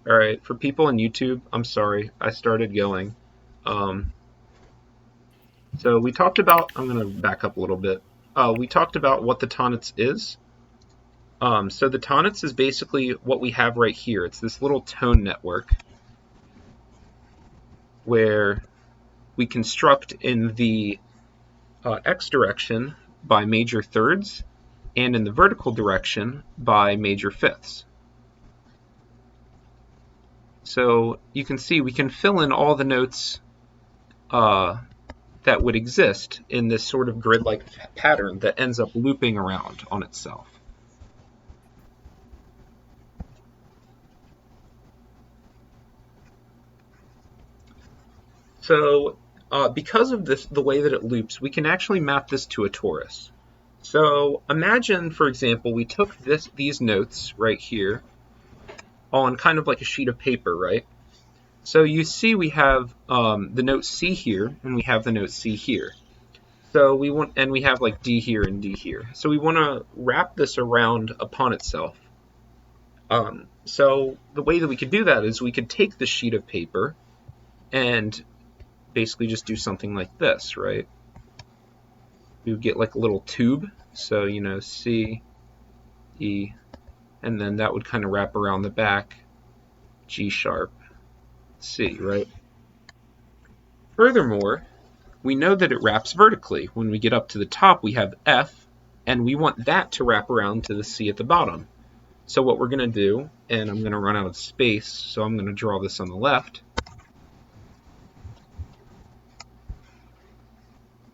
All right, for people on YouTube, I'm sorry, I started going. Um, so we talked about, I'm going to back up a little bit. We talked about what the Tonnetz is. So the Tonnetz is basically what we have right here. It's this little tone network where we construct in the x direction by major thirds and in the vertical direction by major fifths. So you can see we can fill in all the notes that would exist in this sort of grid-like pattern that ends up looping around on itself. So because of this, the way that it loops, we can actually map this to a torus. So imagine, for example, we took these notes right here on kind of like a sheet of paper, right? So you see we have the note C here, and we have the note C here. So we have like D here and D here. So we want to wrap this around upon itself. So the way that we could do that is we could take the sheet of paper and basically just do something like this, right? We would get like a little tube. So, C, E, and then that would kind of wrap around the back, G sharp, C, right? Furthermore, we know that it wraps vertically. When we get up to the top, we have F, and we want that to wrap around to the C at the bottom. So what we're going to do, and I'm going to run out of space, so I'm going to draw this on the left,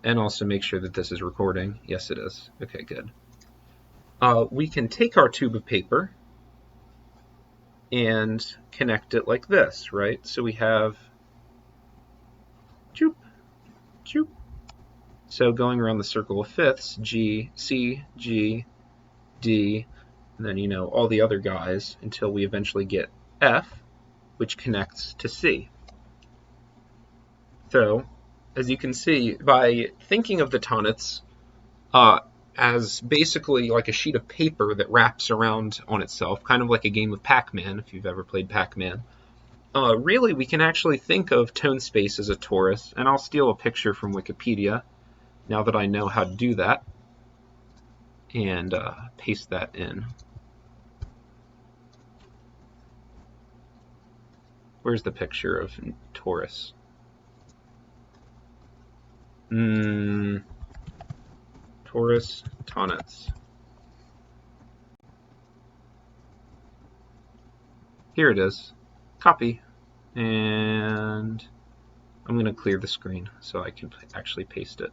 and also make sure that this is recording. Yes, it is. Okay, good. We can take our tube of paper and connect it like this, right? So we have choop, choop. So going around the circle of fifths, G, C, G, D, and then, all the other guys until we eventually get F, which connects to C. So, as you can see, by thinking of the Tonnetz as basically like a sheet of paper that wraps around on itself, kind of like a game of Pac-Man, if you've ever played Pac-Man, really we can actually think of tone space as a torus, and I'll steal a picture from Wikipedia now that I know how to do that, and paste that in. Where's the picture of torus? Torus Tonnetz. Here it is. Copy. And I'm going to clear the screen so I can actually paste it.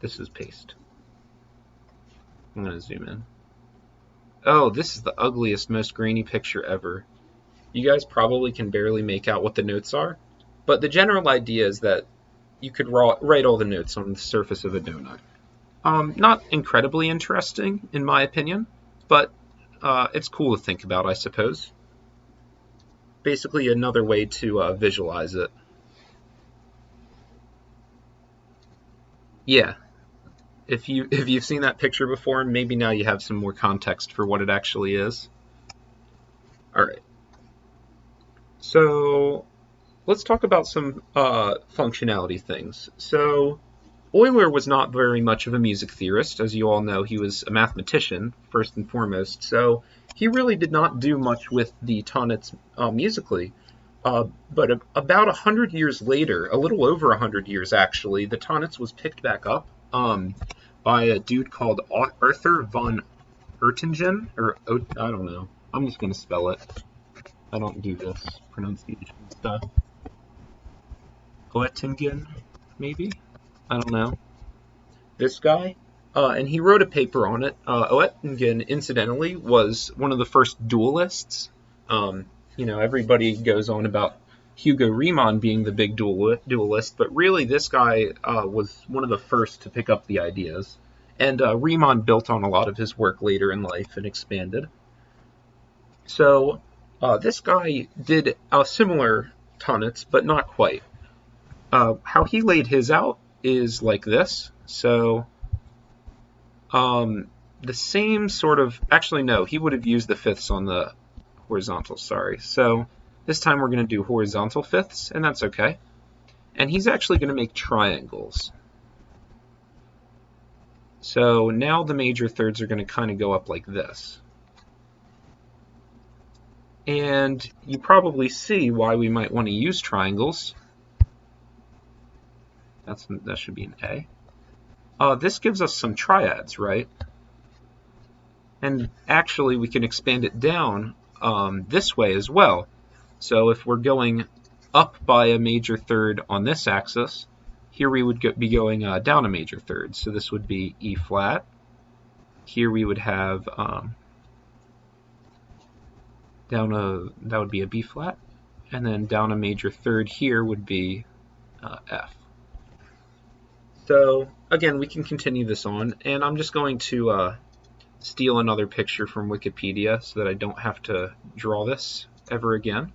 This is paste. I'm going to zoom in. Oh, this is the ugliest, most grainy picture ever. You guys probably can barely make out what the notes are, but the general idea is that you could write all the notes on the surface of a donut. Not incredibly interesting, in my opinion, but it's cool to think about, I suppose. Basically, another way to visualize it. Yeah. If you've seen that picture before, maybe now you have some more context for what it actually is. All right. So let's talk about some functionality things. So Euler was not very much of a music theorist. As you all know, he was a mathematician, first and foremost. So he really did not do much with the Tonnetz musically. But about 100 years later, a little over 100 years actually, the Tonnetz was picked back up by a dude called Arthur von Oettingen, or I don't know. I'm just going to spell it. I don't do this pronunciation stuff. Oettingen, maybe? I don't know. This guy. And he wrote a paper on it. Oettingen, incidentally, was one of the first dualists. Everybody goes on about Hugo Riemann being the big dualist, but really this guy was one of the first to pick up the ideas. And Riemann built on a lot of his work later in life and expanded. So this guy did a similar Tonnetz, but not quite. How he laid his out is like this. So the same sort of, actually no, he would have used the fifths on the horizontal, sorry. So this time we're going to do horizontal fifths, and that's okay. And he's actually going to make triangles. So now the major thirds are going to kind of go up like this. And you probably see why we might want to use triangles. That should be an A. This gives us some triads, right? And actually we can expand it down this way as well. So if we're going up by a major third on this axis, here we would be going down a major third. So this would be E flat. Here we would have that would be a B flat, and then down a major third here would be F. So again, we can continue this on, and I'm just going to steal another picture from Wikipedia so that I don't have to draw this ever again.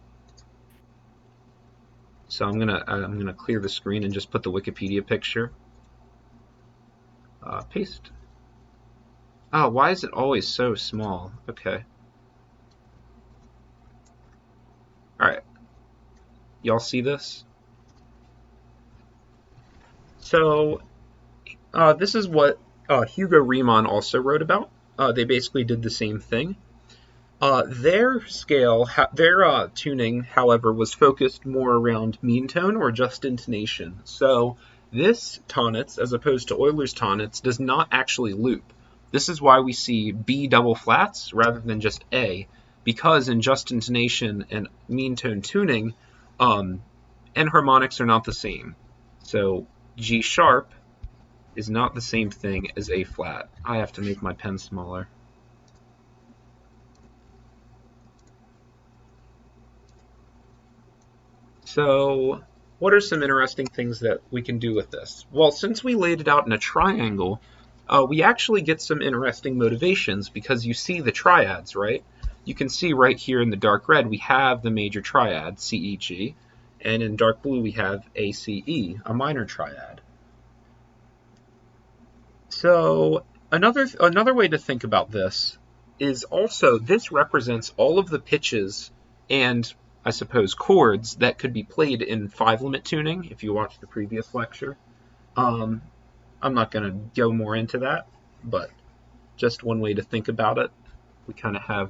So I'm gonna clear the screen and just put the Wikipedia picture. Paste. Oh, why is it always so small? Okay. All right. Y'all see this? So this is what Hugo Riemann also wrote about. They basically did the same thing. Their scale, their tuning, however, was focused more around mean tone or just intonation. So this Tonnetz, as opposed to Euler's Tonnetz, does not actually loop. This is why we see B double flats rather than just A, because in just intonation and mean tone tuning, enharmonics are not the same. So G sharp is not the same thing as A flat. I have to make my pen smaller. So what are some interesting things that we can do with this? Well, since we laid it out in a triangle, we actually get some interesting motivations because you see the triads, right? You can see right here in the dark red, we have the major triad, CEG, and in dark blue, we have ACE, a minor triad. So another way to think about this is also this represents all of the pitches and, I suppose, chords that could be played in 5-limit tuning, if you watched the previous lecture. I'm not going to go more into that, but just one way to think about it. We kind of have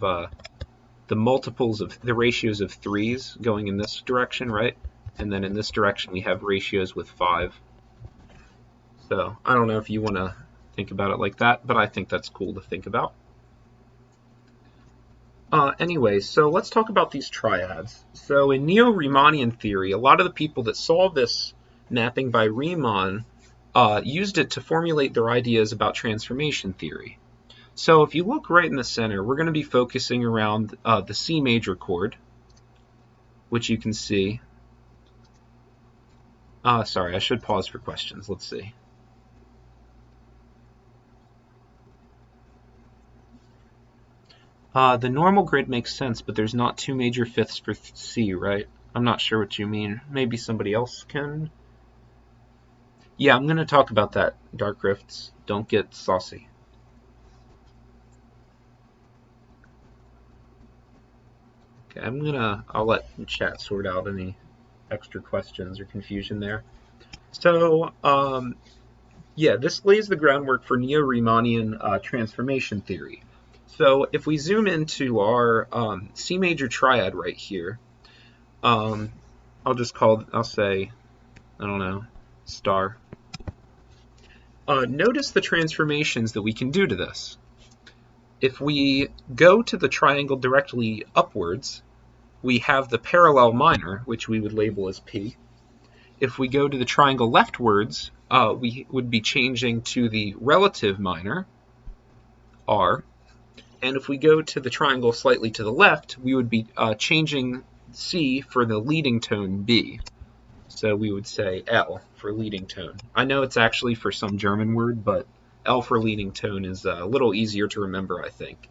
the multiples of the ratios of 3s going in this direction, right? And then in this direction we have ratios with 5. So I don't know if you want to think about it like that, but I think that's cool to think about. Anyway, so let's talk about these triads. So in Neo-Riemannian theory, a lot of the people that saw this mapping by Riemann used it to formulate their ideas about transformation theory. So if you look right in the center, we're going to be focusing around the C major chord, which you can see. Sorry, I should pause for questions. Let's see. The normal grid makes sense, but there's not 2 major fifths for C, right? I'm not sure what you mean. Maybe somebody else can? Yeah, I'm going to talk about that, Dark Rifts. Don't get saucy. Okay, I'll let chat sort out any extra questions or confusion there. So, yeah, this lays the groundwork for Neo-Riemannian transformation theory. So if we zoom into our C major triad right here, I'll say, I don't know, star. Notice the transformations that we can do to this. If we go to the triangle directly upwards, we have the parallel minor, which we would label as P. If we go to the triangle leftwards, we would be changing to the relative minor, R. And if we go to the triangle slightly to the left, we would be changing C for the leading tone B. So we would say L for leading tone. I know it's actually for some German word, but L for leading tone is a little easier to remember, I think.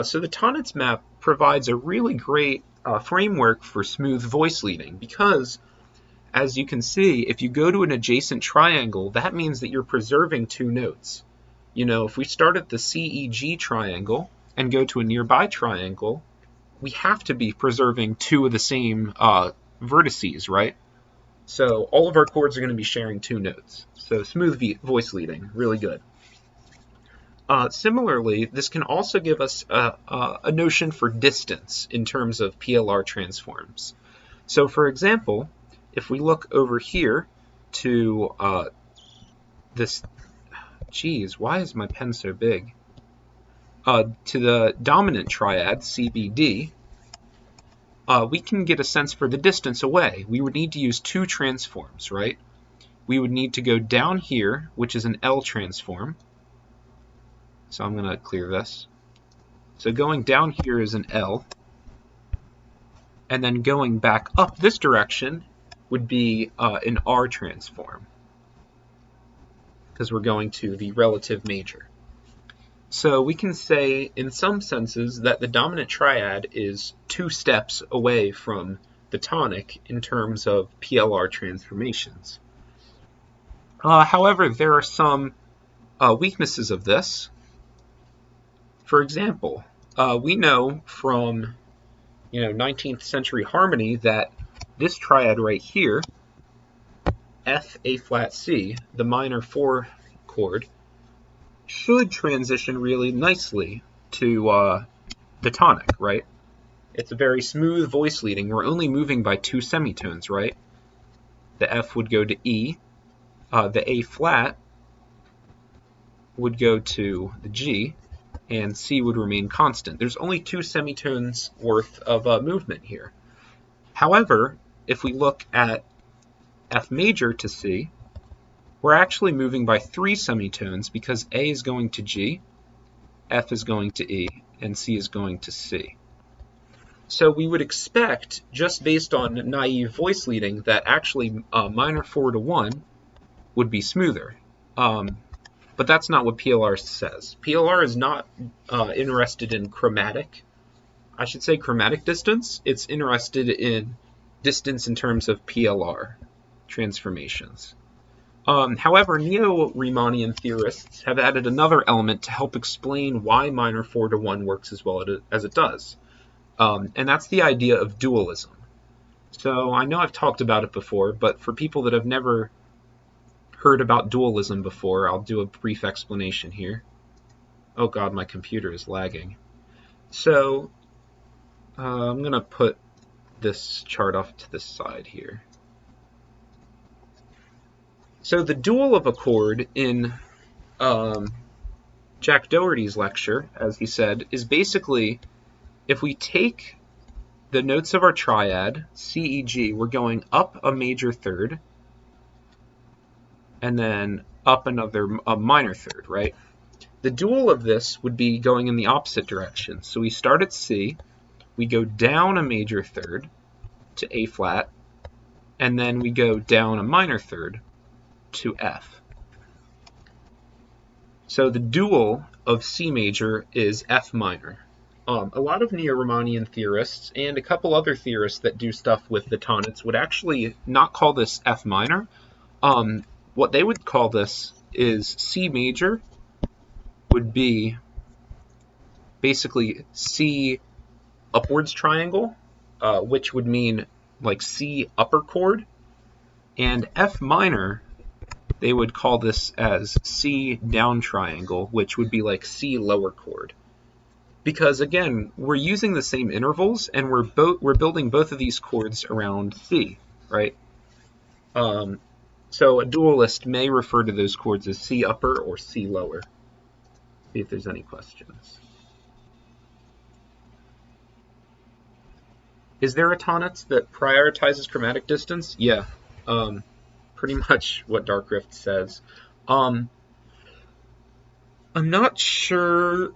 So the Tonnetz map provides a really great framework for smooth voice leading because, as you can see, if you go to an adjacent triangle, that means that you're preserving 2 notes. if we start at the CEG triangle and go to a nearby triangle, we have to be preserving two of the same vertices, right? So all of our chords are going to be sharing two notes. So smooth voice leading, really good. Similarly, this can also give us a notion for distance in terms of PLR transforms. So for example, if we look over here to this, geez, why is my pen so big? To the dominant triad, CBD, we can get a sense for the distance away. We would need to use two transforms, right? We would need to go down here, which is an L transform. So I'm going to clear this. So going down here is an L. And then going back up this direction would be an R transform, because we're going to the relative major. So we can say, in some senses, that the dominant triad is two steps away from the tonic in terms of PLR transformations. However, there are some weaknesses of this. For example, we know from 19th century harmony that this triad right here, F, A flat, C, the minor 4 chord, should transition really nicely to the tonic, right? It's a very smooth voice leading. We're only moving by two semitones, right? The F would go to E, the A flat would go to the G, and C would remain constant. There's only two semitones worth of movement here. However, if we look at F major to C, we're actually moving by three semitones because A is going to G, F is going to E, and C is going to C. So we would expect, just based on naive voice leading, that actually minor 4 to 1 would be smoother. But that's not what PLR says. PLR is not interested in chromatic distance. It's interested in distance in terms of PLR transformations. However, neo-Riemannian theorists have added another element to help explain why minor 4 to 1 works as well as it does. And that's the idea of dualism. So I know I've talked about it before, but for people that have never heard about dualism before, I'll do a brief explanation here. Oh god, my computer is lagging. So I'm going to put this chart off to the side here. So the dual of a chord in Jack Doherty's lecture, as he said, is basically if we take the notes of our triad, C, E, G, we're going up a major third, and then up a minor third, right? The dual of this would be going in the opposite direction. So we start at C, we go down a major third to A flat, and then we go down a minor third to F. So the dual of C major is F minor. A lot of neo-Riemannian theorists and a couple other theorists that do stuff with the Tonnetz would actually not call this F minor. What they would call this is C major would be basically C upwards triangle, which would mean like C upper chord, and F minor, they would call this as C down triangle, which would be like C lower chord. Because again, we're using the same intervals and we're building both of these chords around C, right? So a dualist may refer to those chords as C upper or C lower. See if there's any questions. Is there a Tonnetz that prioritizes chromatic distance? Yeah, pretty much what Dark Rift says. I'm not sure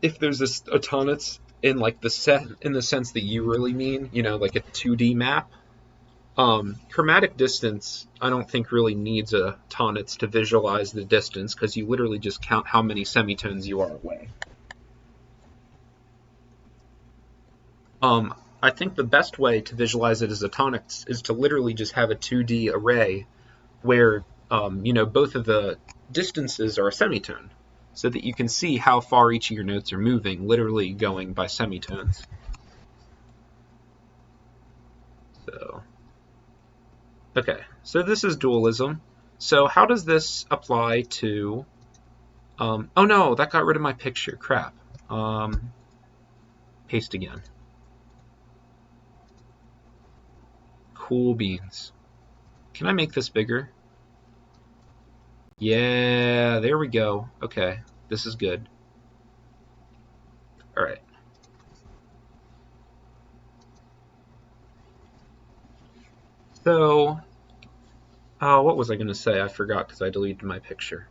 if there's a Tonnetz in like the sense that you really mean, like a 2D map. Chromatic distance, I don't think really needs a Tonnetz to visualize the distance, because you literally just count how many semitones you are away. I think the best way to visualize it as a Tonics is to literally just have a 2D array where, both of the distances are a semitone, so that you can see how far each of your notes are moving, literally going by semitones. So, okay, so this is dualism. So how does this apply to, oh no, that got rid of my picture, crap. Paste again. Cool beans. Can I make this bigger? Yeah, there we go. Okay, this is good. All right. So, what was I going to say? I forgot because I deleted my picture.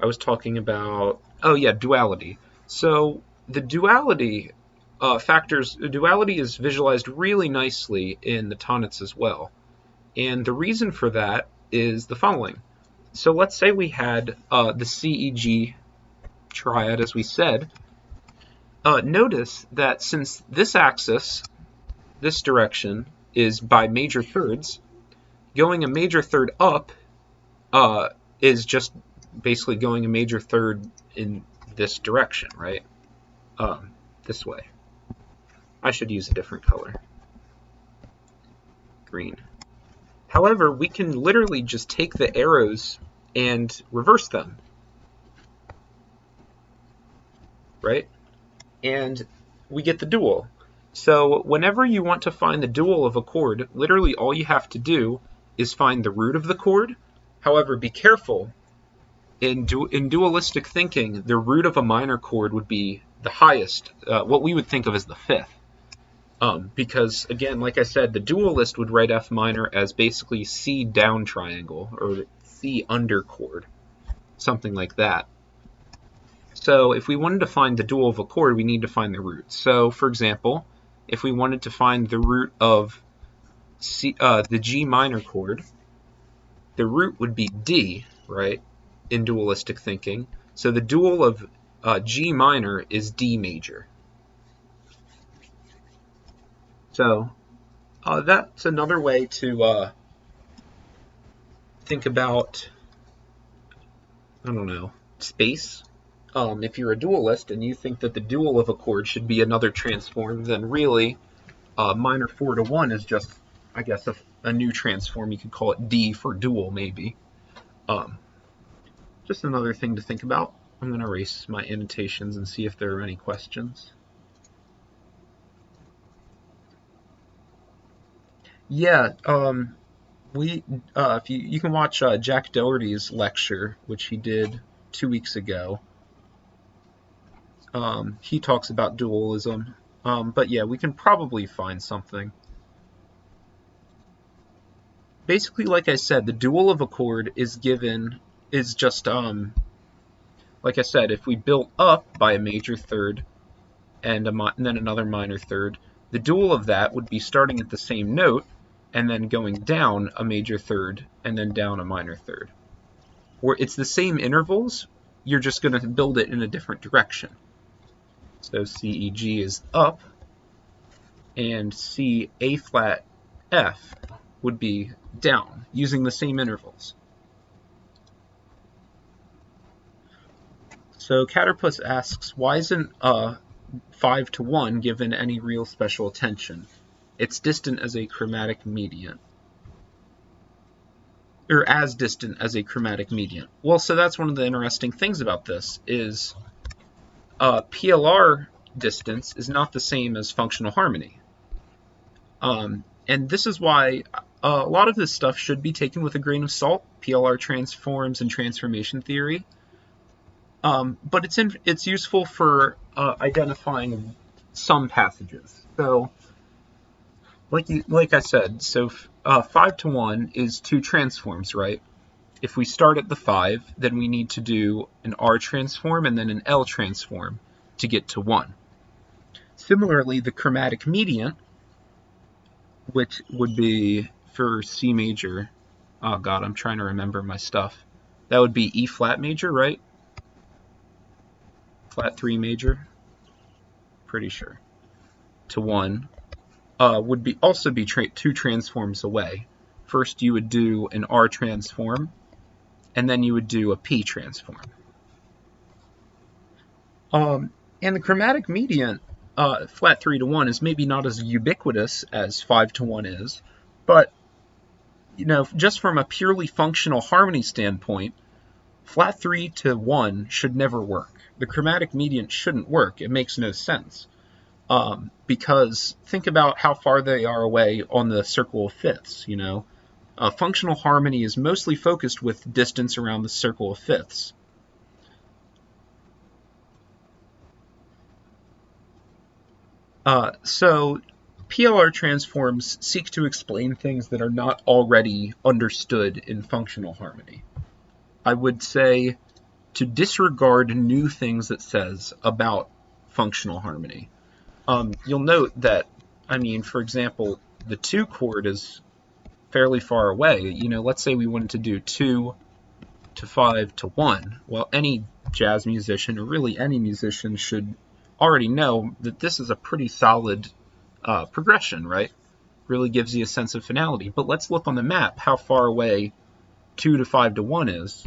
I was talking about, oh yeah, duality. So the duality duality is visualized really nicely in the Tonnetz as well. And the reason for that is the following. So let's say we had the CEG triad, as we said. Notice that since this axis, this direction, is by major thirds, going a major third up is just basically going a major third in this direction, right? This way. I should use a different color. Green. However, we can literally just take the arrows and reverse them, right? And we get the dual. So whenever you want to find the dual of a chord, literally all you have to do is find the root of the chord. However, be careful. In dualistic thinking, the root of a minor chord would be the highest, what we would think of as the fifth. Because, again, like I said, the dualist would write F minor as basically C down triangle, or C under chord, something like that. So if we wanted to find the dual of a chord, we need to find the root. So, for example, if we wanted to find the root of the G minor chord, the root would be D, right, in dualistic thinking. So the dual of G minor is D major. So that's another way to think about, I don't know, space. If you're a dualist and you think that the dual of a chord should be another transform, then really minor 4/1 is just, I guess, a new transform. You could call it D for dual, maybe. Just another thing to think about. I'm going to erase my annotations and see if there are any questions. Yeah, if you can watch Jack Doherty's lecture, which he did 2 weeks ago. He talks about dualism, but yeah, we can probably find something. Basically, like I said, the dual of a chord is just, like I said, if we built up by a major third and then another minor third, the dual of that would be starting at the same note and then going down a major third and then down a minor third. Or it's the same intervals, you're just going to build it in a different direction. So CEG is up, and C A flat F would be down, using the same intervals. So Caterpus asks, why isn't 5/1 given any real special attention? It's distant as a chromatic mediant. Or as distant as a chromatic mediant. Well, so that's one of the interesting things about this, is PLR distance is not the same as functional harmony. And this is why a lot of this stuff should be taken with a grain of salt, PLR transforms and transformation theory. But it's useful for identifying some passages. So, like I said, so 5/1 is 2 transforms, right? If we start at the 5, then we need to do an R transform and then an L transform to get to 1. Similarly, the chromatic mediant, which would be for C major, oh god, I'm trying to remember my stuff. That would be E flat major, right? Flat 3 major, pretty sure, to 1, would also be 2 transforms away. First you would do an R transform, and then you would do a P transform. And the chromatic median, flat 3 to 1, is maybe not as ubiquitous as 5 to 1 is, but just from a purely functional harmony standpoint, flat 3 to 1 should never work. The chromatic median shouldn't work. It makes no sense. Because think about how far they are away on the circle of fifths, Functional harmony is mostly focused with distance around the circle of fifths. So PLR transforms seek to explain things that are not already understood in functional harmony. I would say to disregard new things it says about functional harmony. You'll note that, for example, the 2 chord is fairly far away. Let's say we wanted to do 2 to 5 to 1. Well, any jazz musician, or really any musician, should already know that this is a pretty solid progression, right? Really gives you a sense of finality. But let's look on the map how far away 2 to 5 to 1 is.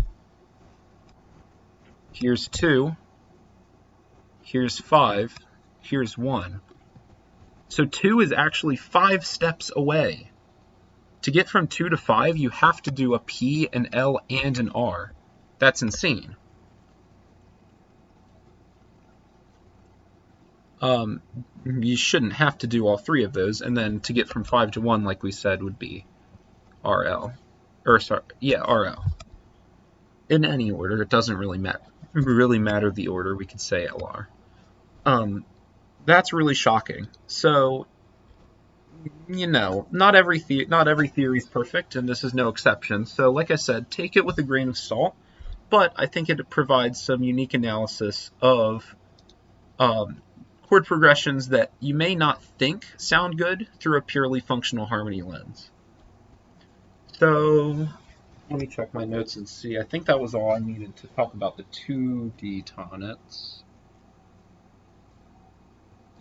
Here's 2, here's 5, here's 1. So 2 is actually 5 steps away. To get from 2 to 5, you have to do a P, an L, and an R. That's insane. You shouldn't have to do all 3 of those, and then to get from 5 to 1, like we said, would be RL. RL. In any order, it doesn't really matter the order. We could say LR. That's really shocking. So, not every theory is perfect, and this is no exception. So, like I said, take it with a grain of salt, but I think it provides some unique analysis of chord progressions that you may not think sound good through a purely functional harmony lens. So, let me check my notes and see. I think that was all I needed to talk about the 2D Tonnetz.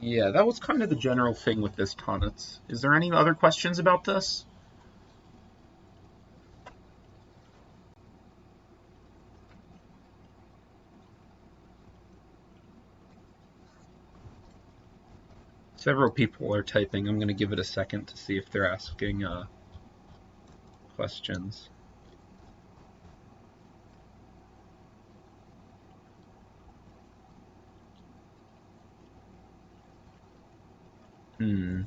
Yeah, that was kind of the general thing with this Tonnetz. Is there any other questions about this? Several people are typing. I'm going to give it a second to see if they're asking questions. I'm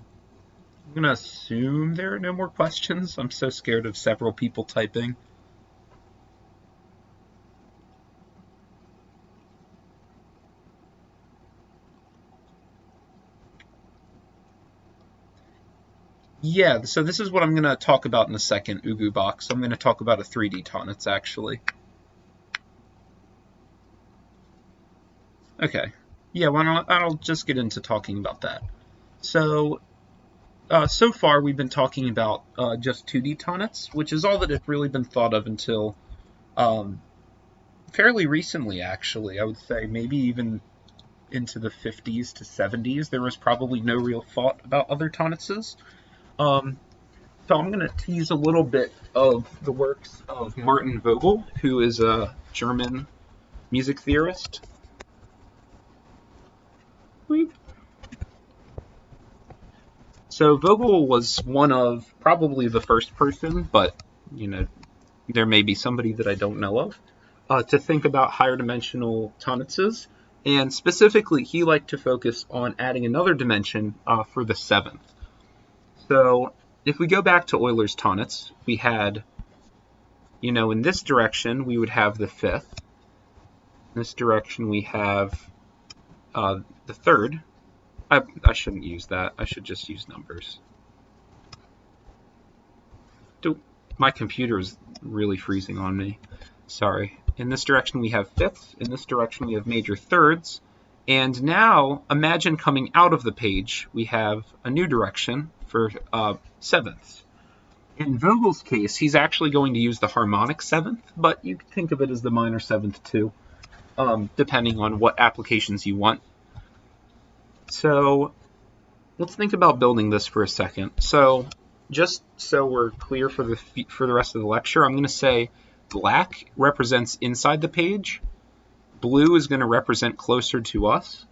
going to assume there are no more questions. I'm so scared of several people typing. Yeah, so this is what I'm going to talk about in a second, Ugu Box. I'm going to talk about a 3D Tonnetz, actually. Okay. Yeah, well, I'll just get into talking about that. So, so far we've been talking about just 2D Tonnetz, which is all that had really been thought of until fairly recently, actually. I would say maybe even into the 50s to 70s, there was probably no real thought about other Tonnetzes. So I'm going to tease a little bit of the works of Martin Vogel, who is a German music theorist. So Vogel was one of probably the first person, but there may be somebody that I don't know of, to think about higher dimensional Tonnetzes. And specifically, he liked to focus on adding another dimension for the 7th. So if we go back to Euler's Tonnetz, we had, in this direction, we would have the 5th. In this direction, we have the 3rd. I shouldn't use that. I should just use numbers. My computer is really freezing on me. Sorry. In this direction, we have 5ths. In this direction, we have major 3rds. And now, imagine coming out of the page, we have a new direction for 7ths. In Vogel's case, he's actually going to use the harmonic 7th, but you can think of it as the minor 7th too, depending on what applications you want. So let's think about building this for a second. So just so we're clear for the rest of the lecture, I'm going to say black represents inside the page, blue is going to represent closer to us,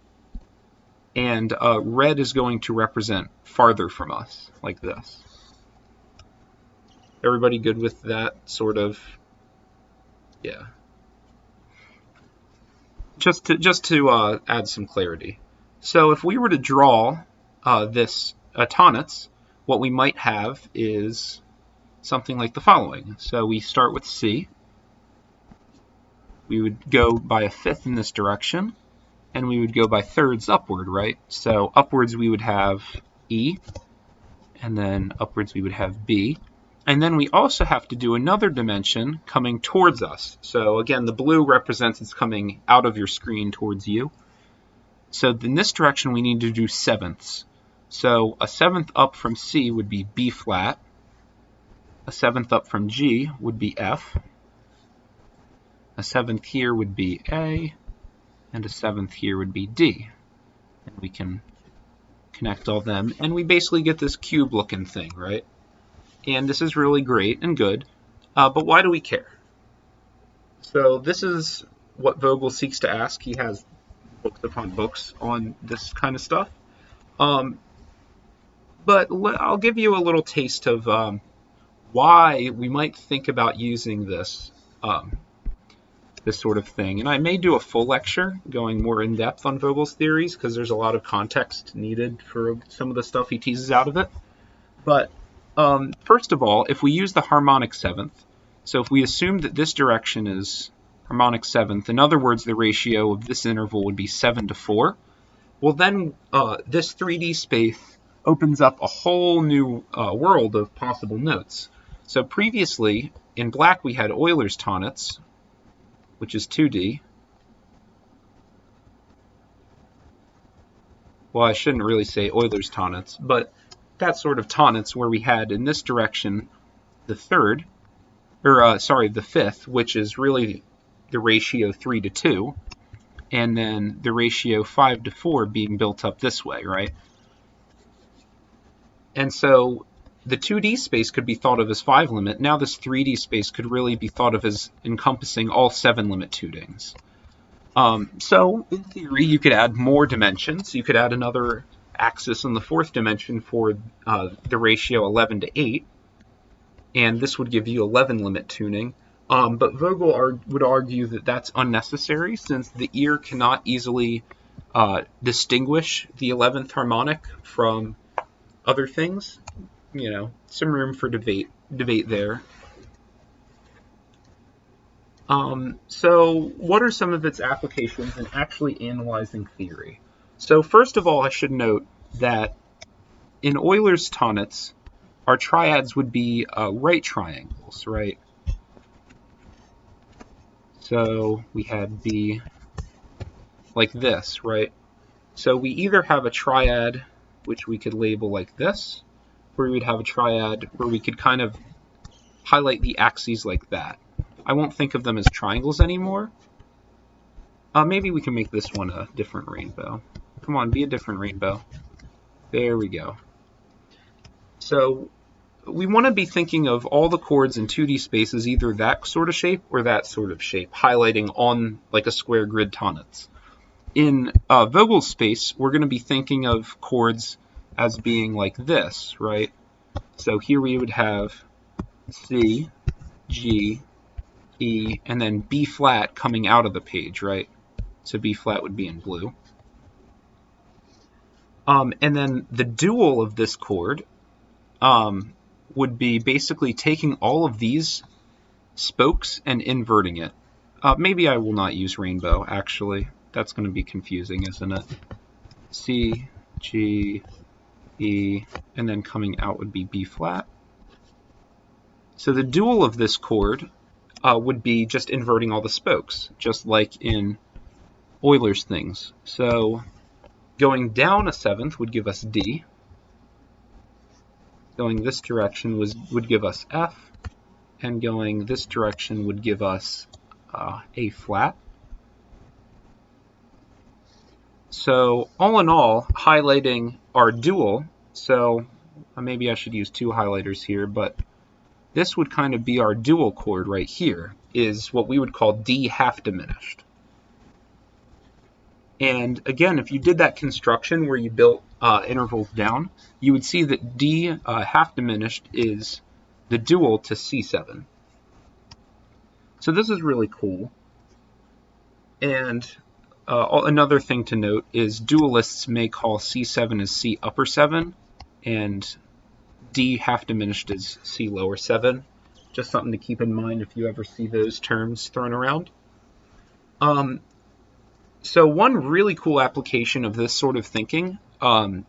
and red is going to represent farther from us, like this. Everybody good with that sort of? Yeah. Just to add some clarity. So if we were to draw this Tonnetz, what we might have is something like the following. So we start with C. We would go by a fifth in this direction, and we would go by thirds upward, right? So upwards we would have E, and then upwards we would have B. And then we also have to do another dimension coming towards us. So again, the blue represents it's coming out of your screen towards you. So in this direction, we need to do sevenths. So a seventh up from C would be B flat. A seventh up from G would be F. A seventh here would be A. And a seventh here would be D. And we can connect all them. And we basically get this cube-looking thing, right? And this is really great and good, but why do we care? So this is what Vogel seeks to ask. He has books upon books on this kind of stuff. But I'll give you a little taste of why we might think about using this this sort of thing. And I may do a full lecture going more in depth on Vogel's theories because there's a lot of context needed for some of the stuff he teases out of it. But first of all, if we use the harmonic seventh, so if we assume that this direction is harmonic seventh, in other words, the ratio of this interval would be 7 to 4, well then this 3D space opens up a whole new world of possible notes. So previously, in black we had Euler's Tonnetz, which is 2D. Well, I shouldn't really say Euler's Tonnetz, but that sort of Tonnetz where we had in this direction the fifth, which is really the ratio 3 to 2, and then the ratio 5 to 4 being built up this way, right? And so the 2D space could be thought of as 5 limit. Now this 3D space could really be thought of as encompassing all 7 limit tutings. So in theory, you could add more dimensions. You could add another axis in the fourth dimension for the ratio 11 to 8, and this would give you 11 limit tuning. But Vogel would argue that that's unnecessary since the ear cannot easily distinguish the 11th harmonic from other things. You know, some room for debate there. So what are some of its applications in actually analyzing theory? So first of all, I should note that in Euler's Tonnetz, our triads would be right triangles, right? So we had B like this, right? So we either have a triad which we could label like this, or we'd have a triad where we could kind of highlight the axes like that. I won't think of them as triangles anymore. Maybe we can make this one a different rainbow. Come on, be a different rainbow. There we go. So we want to be thinking of all the chords in 2D space as either that sort of shape or that sort of shape, highlighting on like a square grid Tonnetz. In Vogel's space, we're going to be thinking of chords as being like this, right? So here we would have C, G, E, and then B flat coming out of the page, right? So B flat would be in blue. And then the dual of this chord would be basically taking all of these spokes and inverting it. Maybe I will not use rainbow, actually. That's going to be confusing, isn't it? C, G, E, and then coming out would be B flat. So the dual of this chord would be just inverting all the spokes, just like in Euler's things. So going down a seventh would give us D. Going this direction would give us F. And going this direction would give us A flat. So all in all, highlighting our dual, so maybe I should use two highlighters here, but this would kind of be our dual chord right here. is what we would call D half diminished. And again, if you did that construction where you built intervals down, you would see that D half diminished is the dual to C7. So this is really cool. And another thing to note is dualists may call C7 as C upper 7 and D half diminished as C lower 7. Just something to keep in mind if you ever see those terms thrown around. So one really cool application of this sort of thinking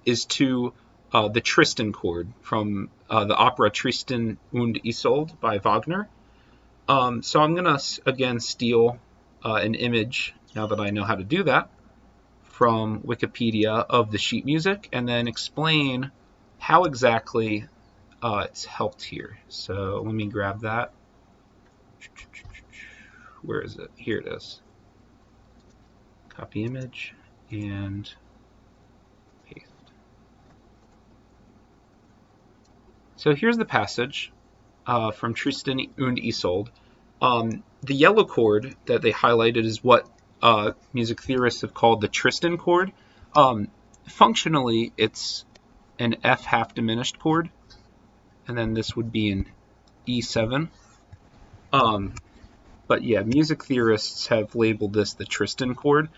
is to the Tristan chord from the opera Tristan und Isolde by Wagner. So I'm going to, again, steal an image, now that I know how to do that, from Wikipedia of the sheet music, and then explain how exactly it's helped here. So let me grab that. Where is it? Here it is. Copy image and paste. So here's the passage from Tristan und Isolde. The yellow chord that they highlighted is what music theorists have called the Tristan chord. Functionally, it's an F half diminished chord, and then this would be an E7. But yeah, music theorists have labeled this the Tristan chord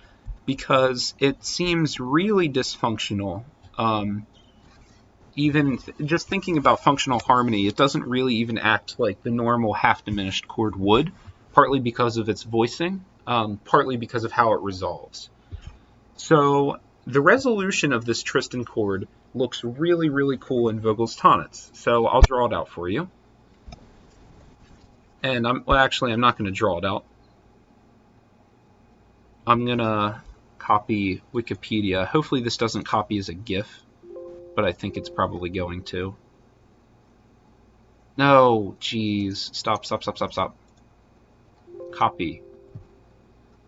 because it seems really dysfunctional. Even just thinking about functional harmony, it doesn't really even act like the normal half diminished chord would, partly because of its voicing, partly because of how it resolves. So the resolution of this Tristan chord looks really, really cool in Vogel's Tonnetz. So I'll draw it out for you. And I'm not going to draw it out. I'm going to copy Wikipedia. Hopefully this doesn't copy as a GIF, but I think it's probably going to. No, geez. Stop. Copy.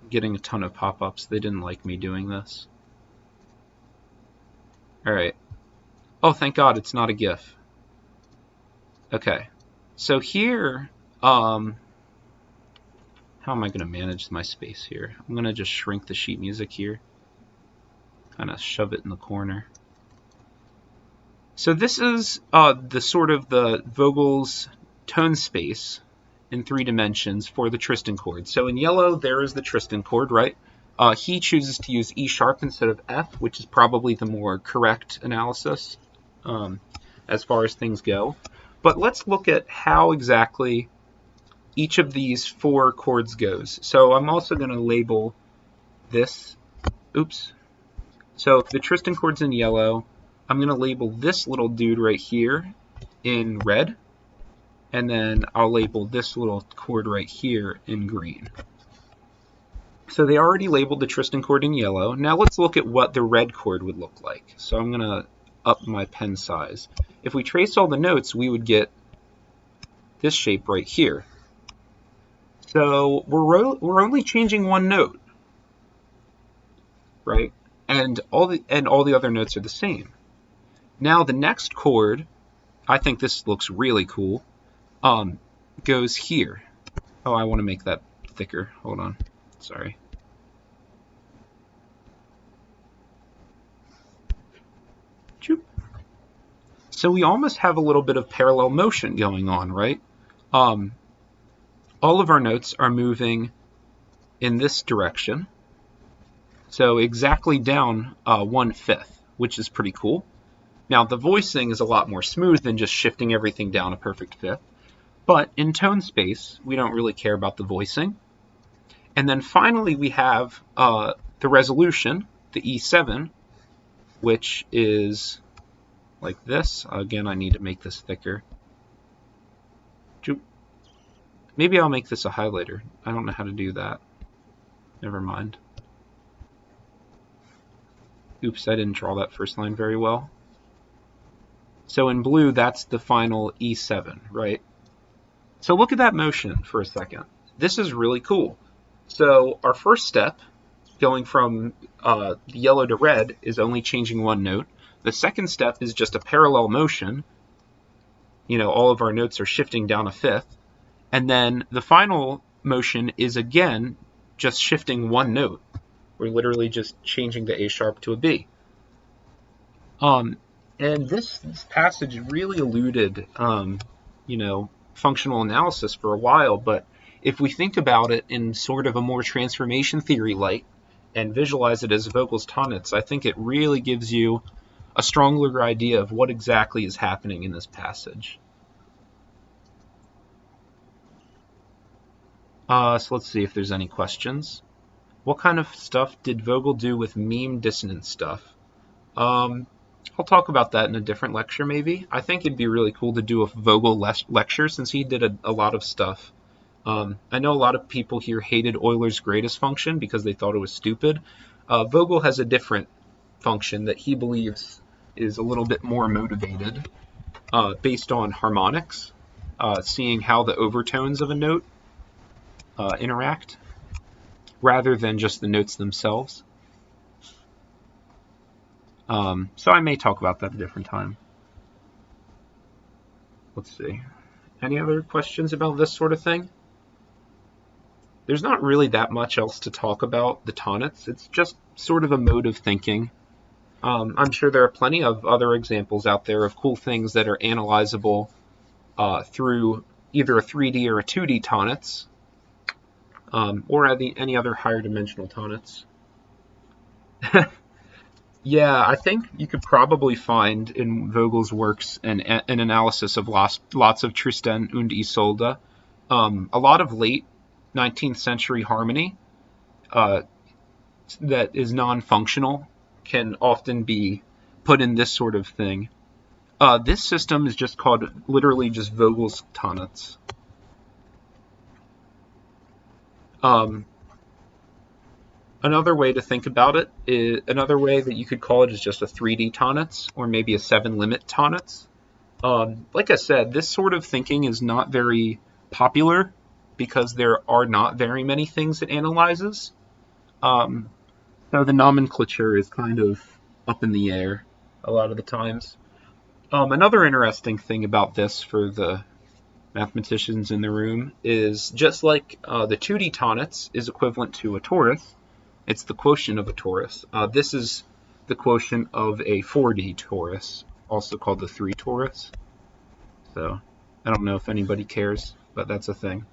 I'm getting a ton of pop-ups. They didn't like me doing this. Alright. Oh, thank God it's not a GIF. Okay. So here... how am I going to manage my space here? I'm going to just shrink the sheet music here. Kind of shove it in the corner. So this is the sort of the Vogel's tone space in 3 dimensions for the Tristan chord. So in yellow, there is the Tristan chord, right? He chooses to use E sharp instead of F, which is probably the more correct analysis as far as things go. But let's look at how exactly each of these 4 chords goes. So I'm also going to label this. Oops. So if the Tristan chord's in yellow, I'm going to label this little dude right here in red. And then I'll label this little chord right here in green. So they already labeled the Tristan chord in yellow. Now let's look at what the red chord would look like. So I'm going to up my pen size. If we trace all the notes, we would get this shape right here. So we're only changing one note, right? And all the other notes are the same. Now the next chord, I think this looks really cool, goes here. Oh, I want to make that thicker. Hold on. Sorry. So we almost have a little bit of parallel motion going on, right? All of our notes are moving in this direction. So exactly down 1/5, which is pretty cool. Now the voicing is a lot more smooth than just shifting everything down a perfect fifth. But in tone space, we don't really care about the voicing. And then finally we have the resolution, the E7, which is like this. Again, I need to make this thicker. Maybe I'll make this a highlighter. I don't know how to do that. Never mind. Oops, I didn't draw that first line very well. So in blue, that's the final E7, right? So look at that motion for a second. This is really cool. So our first step, going from yellow to red, is only changing one note. The second step is just a parallel motion. You know, all of our notes are shifting down a fifth. And then the final motion is again just shifting one note. We're literally just changing the A sharp to a B. And this passage really eluded, functional analysis for a while, but if we think about it in sort of a more transformation theory light and visualize it as Vogel's Tonnetz, I think it really gives you a stronger idea of what exactly is happening in this passage. So let's see if there's any questions. What kind of stuff did Vogel do with meme dissonance stuff? I'll talk about that in a different lecture maybe. I think it'd be really cool to do a Vogel lecture since he did a lot of stuff. I know a lot of people here hated Euler's greatest function because they thought it was stupid. Vogel has a different function that he believes is a little bit more motivated based on harmonics, seeing how the overtones of a note interact rather than just the notes themselves. So I may talk about that at a different time. Let's see. Any other questions about this sort of thing? There's not really that much else to talk about the Tonnetz. It's just sort of a mode of thinking. I'm sure there are plenty of other examples out there of cool things that are analyzable through either a 3D or a 2D Tonnetz, or any other higher dimensional Tonnetz. Yeah, I think you could probably find in Vogel's works an analysis of lots of Tristan und Isolde. A lot of late 19th century harmony that is non-functional can often be put in this sort of thing. This system is just called literally just Vogel's Tonnetz. Another way to think about it is another way that you could call it is just a 3D Tonnetz or maybe a 7-limit Tonnetz. Like I said, this sort of thinking is not very popular because there are not very many things it analyzes. So the nomenclature is kind of up in the air a lot of the times. Another interesting thing about this for the mathematicians in the room is just like the 2D Tonnetz is equivalent to a torus, it's the quotient of a torus. This is the quotient of a 4D torus, also called the 3 torus. So I don't know if anybody cares, but that's a thing.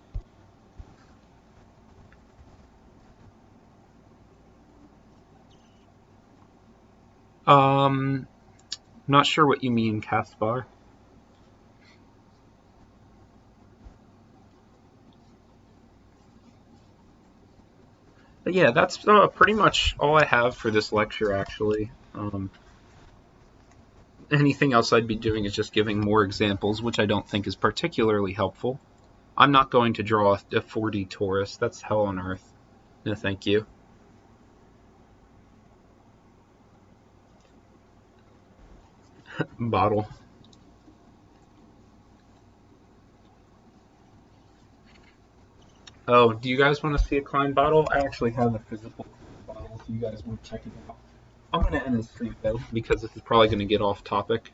Not sure what you mean, Caspar. But yeah, that's pretty much all I have for this lecture, actually. Anything else I'd be doing is just giving more examples, which I don't think is particularly helpful. I'm not going to draw a 4D torus. That's hell on earth. No, thank you. Bottle. Oh, do you guys want to see a Klein bottle? I actually have a physical bottle if you guys want to check it out. I'm going to end this stream though, because this is probably going to get off topic.